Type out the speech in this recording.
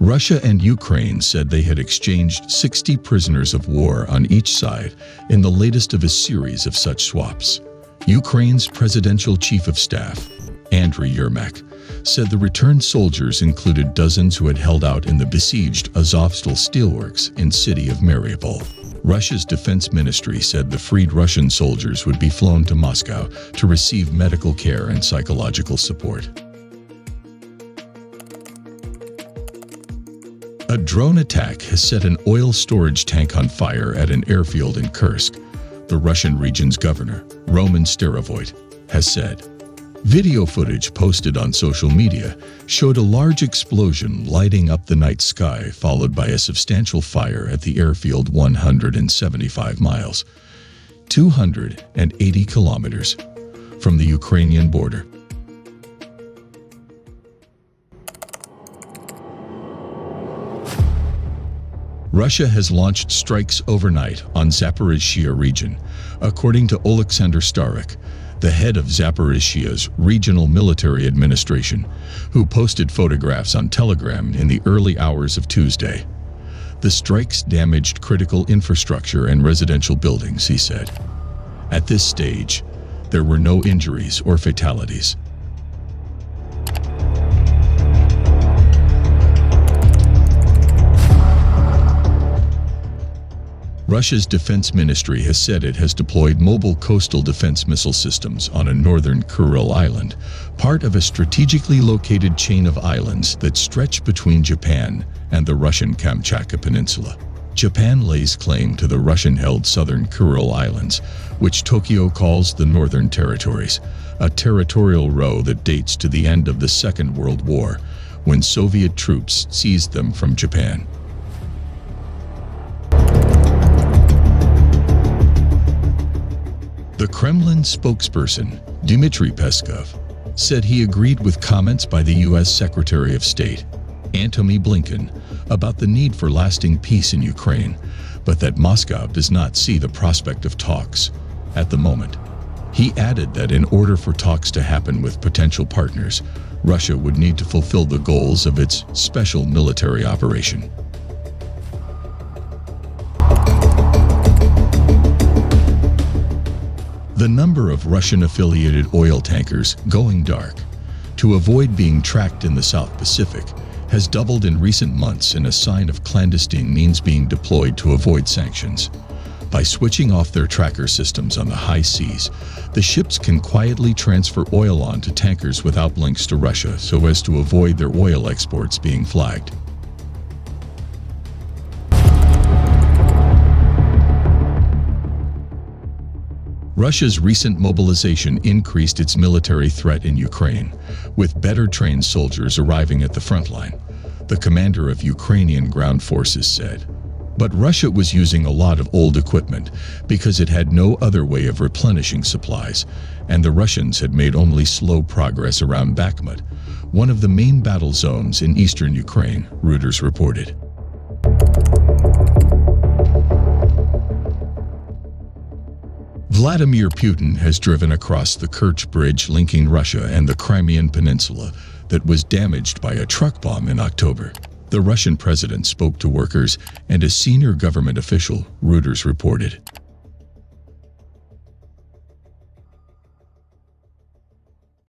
Russia and Ukraine said they had exchanged 60 prisoners of war on each side in the latest of a series of such swaps. Ukraine's presidential chief of staff, Andriy Yermak, said the returned soldiers included dozens who had held out in the besieged Azovstal steelworks in city of Mariupol. Russia's defense ministry said the freed Russian soldiers would be flown to Moscow to receive medical care and psychological support. A drone attack has set an oil storage tank on fire at an airfield in Kursk, the Russian region's governor, Roman Starovoyt, has said. Video footage posted on social media showed a large explosion lighting up the night sky, followed by a substantial fire at the airfield 175 miles, 280 kilometers, from the Ukrainian border. Russia has launched strikes overnight on Zaporizhzhia region, according to Oleksandr Starik, the head of Zaporizhzhia's regional military administration, who posted photographs on Telegram in the early hours of Tuesday. The strikes damaged critical infrastructure and residential buildings, he said. At this stage, there were no injuries or fatalities. Russia's defense ministry has said it has deployed mobile coastal defense missile systems on a northern Kuril Island, part of a strategically located chain of islands that stretch between Japan and the Russian Kamchatka peninsula. Japan lays claim to the Russian-held southern Kuril Islands, which Tokyo calls the Northern Territories, a territorial row that dates to the end of the Second World War, when Soviet troops seized them from Japan. The Kremlin spokesperson, Dmitry Peskov, said he agreed with comments by the U.S. Secretary of State, Antony Blinken, about the need for lasting peace in Ukraine, but that Moscow does not see the prospect of talks at the moment. He added that in order for talks to happen with potential partners, Russia would need to fulfill the goals of its special military operation. The number of Russian-affiliated oil tankers going dark to avoid being tracked in the South Pacific has doubled in recent months in a sign of clandestine means being deployed to avoid sanctions. By switching off their tracker systems on the high seas, the ships can quietly transfer oil onto tankers without links to Russia so as to avoid their oil exports being flagged. Russia's recent mobilization increased its military threat in Ukraine, with better trained soldiers arriving at the front line, the commander of Ukrainian ground forces said. But Russia was using a lot of old equipment because it had no other way of replenishing supplies, and the Russians had made only slow progress around Bakhmut, one of the main battle zones in eastern Ukraine, Reuters reported. Vladimir Putin has driven across the Kerch Bridge linking Russia and the Crimean Peninsula that was damaged by a truck bomb in October. The Russian president spoke to workers and a senior government official, Reuters reported.